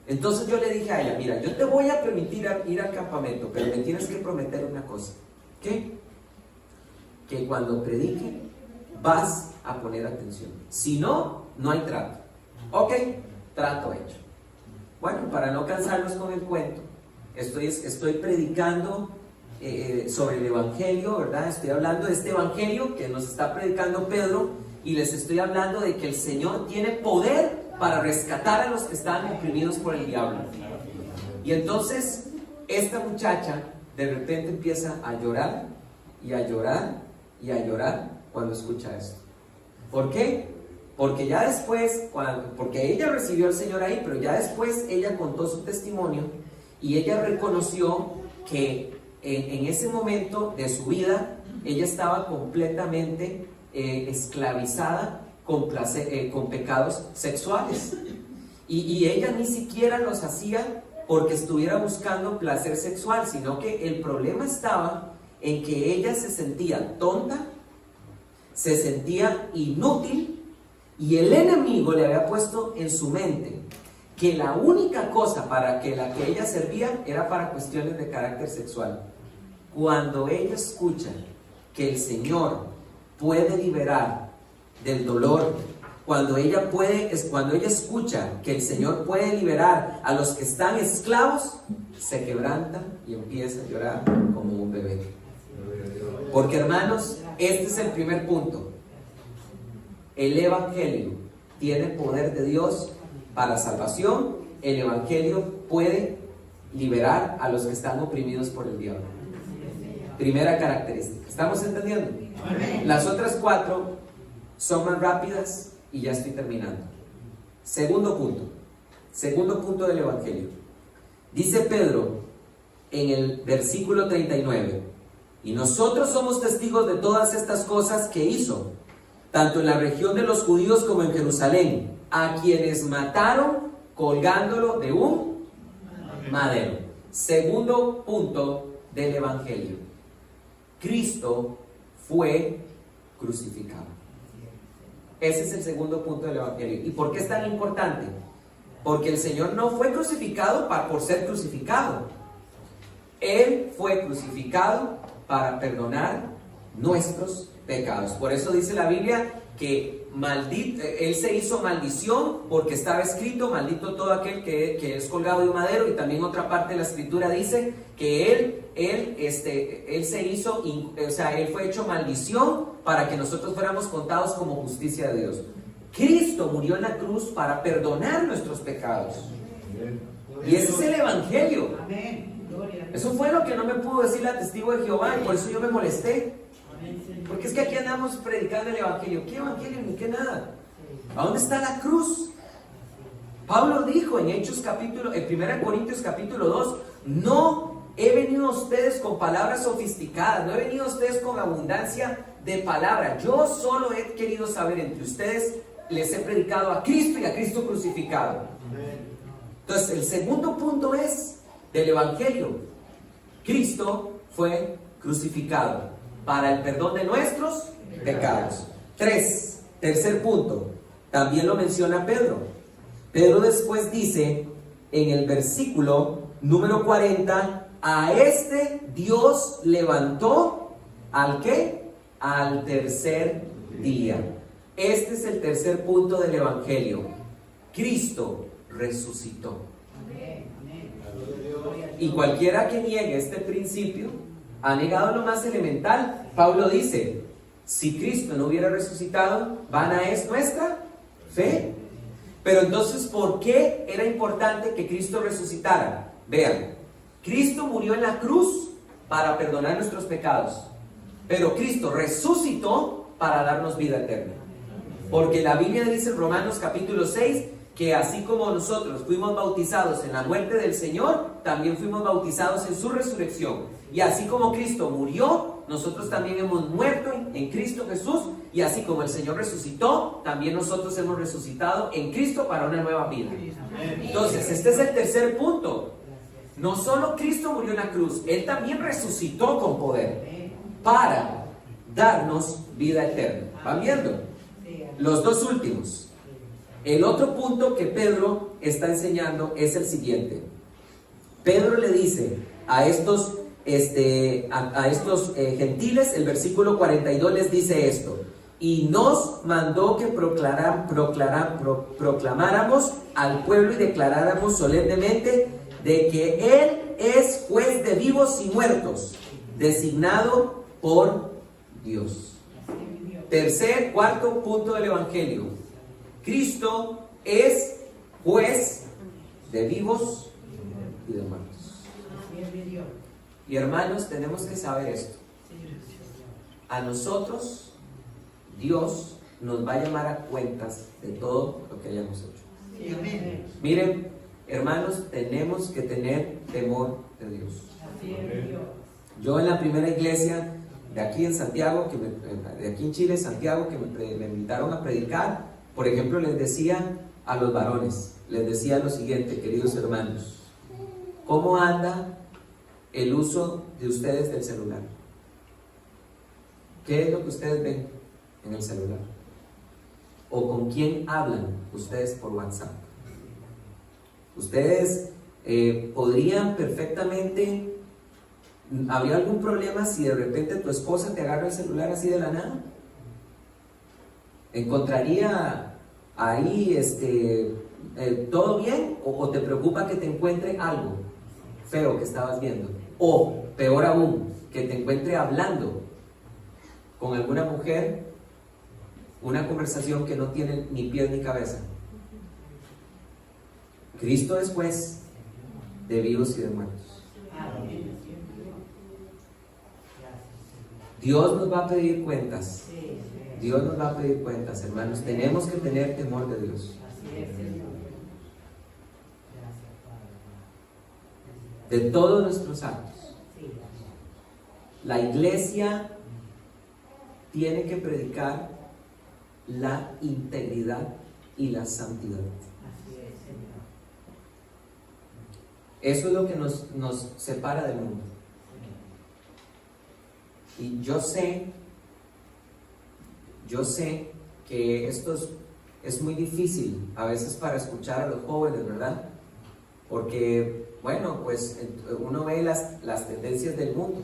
Entonces yo le dije a ella, mira, yo te voy a permitir ir al campamento, pero me tienes que prometer una cosa. ¿Qué? Que cuando predique vas a poner atención. Si no, no hay trato. Ok, trato hecho. Bueno, para no cansarnos con el cuento, estoy predicando sobre el evangelio, ¿verdad? Estoy hablando de este evangelio que nos está predicando Pedro, y les estoy hablando de que el Señor tiene poder para rescatar a los que están oprimidos por el diablo. Y entonces esta muchacha de repente empieza a llorar y a llorar y a llorar cuando escucha esto. ¿Por qué? Porque ya después, porque ella recibió al Señor ahí, pero ya después ella contó su testimonio y ella reconoció que en ese momento de su vida ella estaba completamente esclavizada con pecados sexuales, y ella ni siquiera los hacía porque estuviera buscando placer sexual, sino que el problema estaba en que ella se sentía tonta, se sentía inútil, y el enemigo le había puesto en su mente que la única cosa para la que ella servía era para cuestiones de carácter sexual. Cuando ella escucha que el Señor puede liberar del dolor, cuando ella escucha que el Señor puede liberar a los que están esclavos, se quebranta y empieza a llorar como un bebé. Porque, hermanos, este es el primer punto. El evangelio tiene poder de Dios para salvación. El evangelio puede liberar a los que están oprimidos por el diablo. Primera característica. ¿Estamos entendiendo? Las otras 4 son más rápidas y ya estoy terminando. Segundo punto del evangelio. Dice Pedro en el versículo 39: y nosotros somos testigos de todas estas cosas que hizo, tanto en la región de los judíos como en Jerusalén, a quienes mataron colgándolo de un madero. Segundo punto del evangelio: Cristo fue crucificado. Ese es el segundo punto del evangelio. ¿Y por qué es tan importante? Porque el Señor no fue crucificado por ser crucificado. Él fue crucificado para perdonar nuestros pecados. Por eso dice la Biblia que él se hizo maldición porque estaba escrito, maldito todo aquel que es colgado de un madero, y también otra parte de la escritura dice que él se hizo, o sea, él fue hecho maldición para que nosotros fuéramos contados como justicia de Dios. Cristo murió en la cruz para perdonar nuestros pecados. Y ese es el evangelio. Eso fue lo que no me pudo decir la testigo de Jehová, y por eso yo me molesté. Porque es que aquí andamos predicando el evangelio. ¿Qué evangelio? Ni qué nada. ¿A dónde está la cruz? Pablo dijo en 1 Corintios capítulo 2, no he venido a ustedes con palabras sofisticadas, no he venido a ustedes con abundancia de palabra. Yo solo he querido saber entre ustedes, les he predicado a Cristo y a Cristo crucificado. Entonces, el segundo punto es del evangelio. Cristo fue crucificado para el perdón de nuestros pecados. Tercer punto, también lo menciona Pedro. Pedro después dice en el versículo número 40, a este Dios levantó, ¿al qué? Al tercer día. Este es el tercer punto del evangelio. Cristo resucitó. Y cualquiera que niegue este principio ha negado lo más elemental. Pablo dice, si Cristo no hubiera resucitado, vana es nuestra fe. Pero entonces, ¿por qué era importante que Cristo resucitara? Vean, Cristo murió en la cruz para perdonar nuestros pecados, pero Cristo resucitó para darnos vida eterna. Porque la Biblia dice en Romanos capítulo 6, que así como nosotros fuimos bautizados en la muerte del Señor, también fuimos bautizados en su resurrección. Y así como Cristo murió, nosotros también hemos muerto en Cristo Jesús. Y así como el Señor resucitó, también nosotros hemos resucitado en Cristo para una nueva vida. Entonces, este es el tercer punto. No solo Cristo murió en la cruz, Él también resucitó con poder para darnos vida eterna. ¿Van viendo? Los dos últimos. El otro punto que Pedro está enseñando es el siguiente. Pedro le dice a estos gentiles, el versículo 42 les dice esto: y nos mandó que proclamáramos al pueblo y declaráramos solemnemente de que Él es juez de vivos y muertos, designado por Dios. Cuarto punto del evangelio. Cristo es juez de vivos y de muertos. Y hermanos, tenemos que saber esto. A nosotros, Dios nos va a llamar a cuentas de todo lo que hayamos hecho. Miren, hermanos, tenemos que tener temor de Dios. Yo en la primera iglesia de aquí en Santiago, de aquí en Chile, Santiago, que me invitaron a predicar, por ejemplo, les decía a los varones, les decía lo siguiente, queridos hermanos: ¿cómo anda el uso de ustedes del celular? ¿Qué es lo que ustedes ven en el celular? ¿O con quién hablan ustedes por WhatsApp? Ustedes podrían perfectamente... ¿Habría algún problema si de repente tu esposa te agarra el celular así de la nada? ¿Encontraría ahí todo bien? ¿O te preocupa que te encuentre algo feo que estabas viendo? O, peor aún, que te encuentre hablando con alguna mujer una conversación que no tiene ni pies ni cabeza. Cristo es juez de vivos y de muertos. Dios nos va a pedir cuentas. Dios nos va a pedir cuentas, hermanos. Tenemos que tener temor de Dios. De todos nuestros actos. La iglesia tiene que predicar la integridad y la santidad. Eso es lo que nos separa del mundo. Y yo sé que esto es muy difícil a veces para escuchar a los jóvenes, ¿verdad? Porque, bueno, pues uno ve las tendencias del mundo.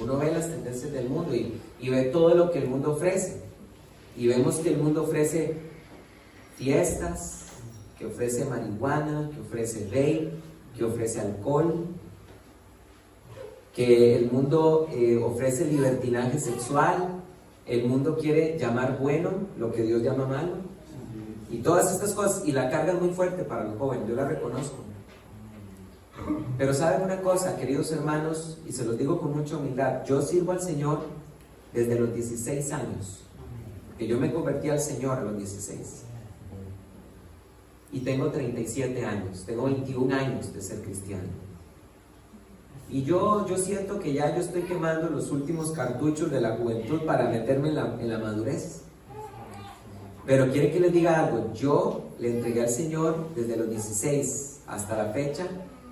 Uno ve las tendencias del mundo y ve todo lo que el mundo ofrece. y vemos que el mundo ofrece fiestas, que ofrece marihuana, que ofrece vape, que ofrece alcohol, que el mundo ofrece libertinaje sexual, el mundo quiere llamar bueno lo que Dios llama malo, y todas estas cosas, y la carga es muy fuerte para los jóvenes, yo la reconozco. Pero saben una cosa, queridos hermanos, y se los digo con mucha humildad, yo sirvo al Señor desde los 16 años, que yo me convertí al Señor a los 16, y tengo 37 años, tengo 21 años de ser cristiano, y yo siento que ya yo estoy quemando los últimos cartuchos de la juventud para meterme en la madurez. Pero quiero que les diga algo, yo le entregué al Señor desde los 16 hasta la fecha,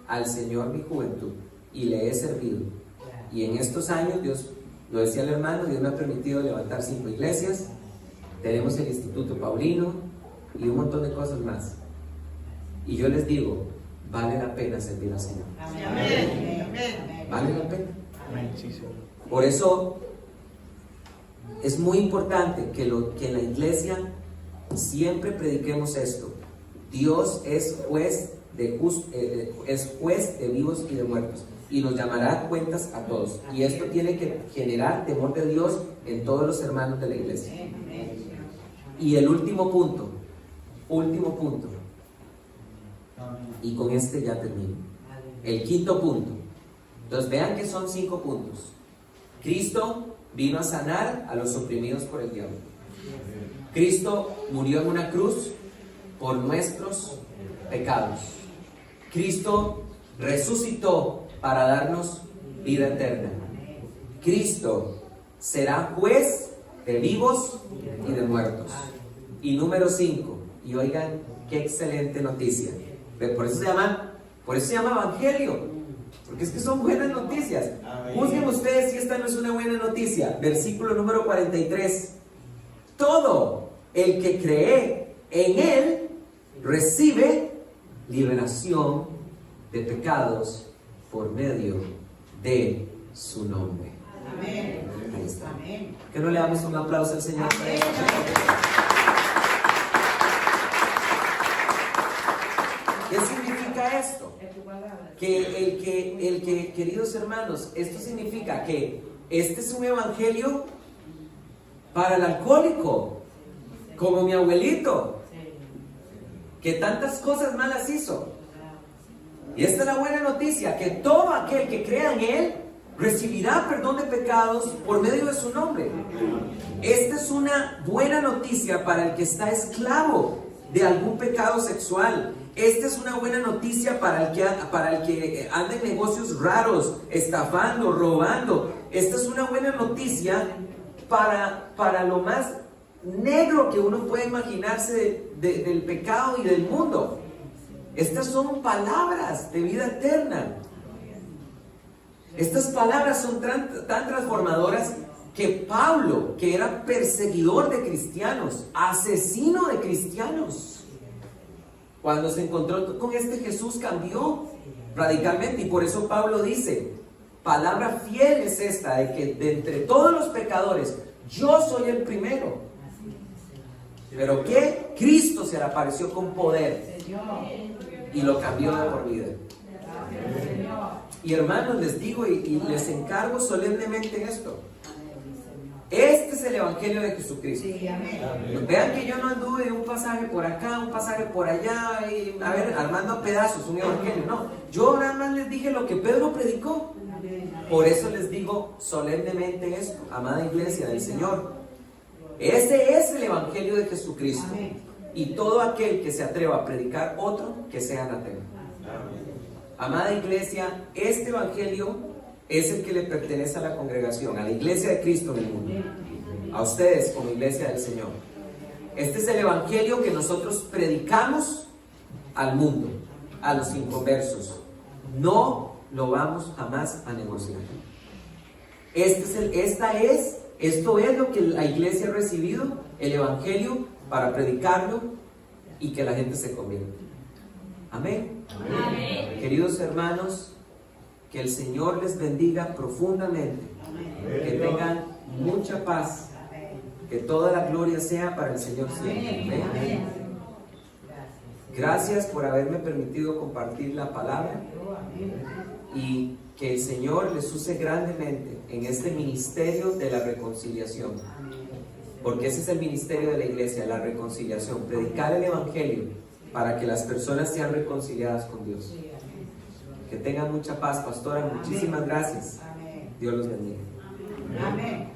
al Señor mi juventud, y le he servido, y en estos años Dios, lo decía el hermano, Dios me ha permitido levantar 5 iglesias, tenemos el Instituto Paulino y un montón de cosas más, y yo les digo, vale la pena servir al Señor. Vale la pena. Por eso es muy importante que en la iglesia siempre prediquemos esto: Dios es juez de vivos y de muertos, y nos llamará a cuentas a todos, y esto tiene que generar temor de Dios en todos los hermanos de la iglesia. Y el último punto, y con este ya termino, el quinto punto. Entonces vean que son 5 puntos. Cristo vino a sanar a los oprimidos por el diablo. Cristo murió en una cruz por nuestros pecados. Cristo resucitó para darnos vida eterna. Cristo será juez de vivos y de muertos. Y número 5, y oigan qué excelente noticia. Por eso se llama evangelio, porque es que son buenas noticias. Juzguen ustedes si esta no es una buena noticia. Versículo número 43: todo el que cree en Él recibe liberación de pecados por medio de su nombre. Amén. Ahí está. ¿Que no le damos un aplauso al Señor? Amén. ¿Qué significa esto? Que queridos hermanos, esto significa que este es un evangelio para el alcohólico, como mi abuelito, que tantas cosas malas hizo. Y esta es la buena noticia, que todo aquel que crea en Él recibirá perdón de pecados por medio de su nombre. Esta es una buena noticia para el que está esclavo de algún pecado sexual. Esta es una buena noticia para el que anda en negocios raros, estafando, robando. Esta es una buena noticia para lo más negro que uno puede imaginarse del pecado y del mundo. Estas son palabras de vida eterna. Estas palabras son tan transformadoras que Pablo, que era perseguidor de cristianos, asesino de cristianos, cuando se encontró con este Jesús cambió radicalmente. Y por eso Pablo dice, palabra fiel es esta, de que de entre todos los pecadores yo soy el primero, pero que Cristo se le apareció con poder y lo cambió de por vida. Y hermanos, les digo y les encargo solemnemente esto: este es el evangelio de Jesucristo. Sí, amén. Vean que yo no anduve de un pasaje por acá, un pasaje por allá, y armando a pedazos un evangelio. No, yo nada más les dije lo que Pedro predicó. Por eso les digo solemnemente esto, amada iglesia del Señor: ese es el evangelio de Jesucristo. Y todo aquel que se atreva a predicar otro, que sea anatema. Amada iglesia, este evangelio es el que le pertenece a la congregación, a la iglesia de Cristo en el mundo, a ustedes como iglesia del Señor. Este es el evangelio que nosotros predicamos al mundo, a los inconversos. No lo vamos jamás a negociar. Esto es lo que la iglesia ha recibido, el evangelio, para predicarlo y que la gente se convierta. Amén. Amén. Queridos hermanos, que el Señor les bendiga profundamente. Amén. Que tengan mucha paz Que toda la gloria sea para el Señor siempre. Amén. Gracias por haberme permitido compartir la palabra y que el Señor les use grandemente en este ministerio de la reconciliación, porque ese es el ministerio de la iglesia, la reconciliación, predicar el evangelio para que las personas sean reconciliadas con Dios. Que tengan mucha paz, pastora. Muchísimas gracias. Dios los bendiga. Amén.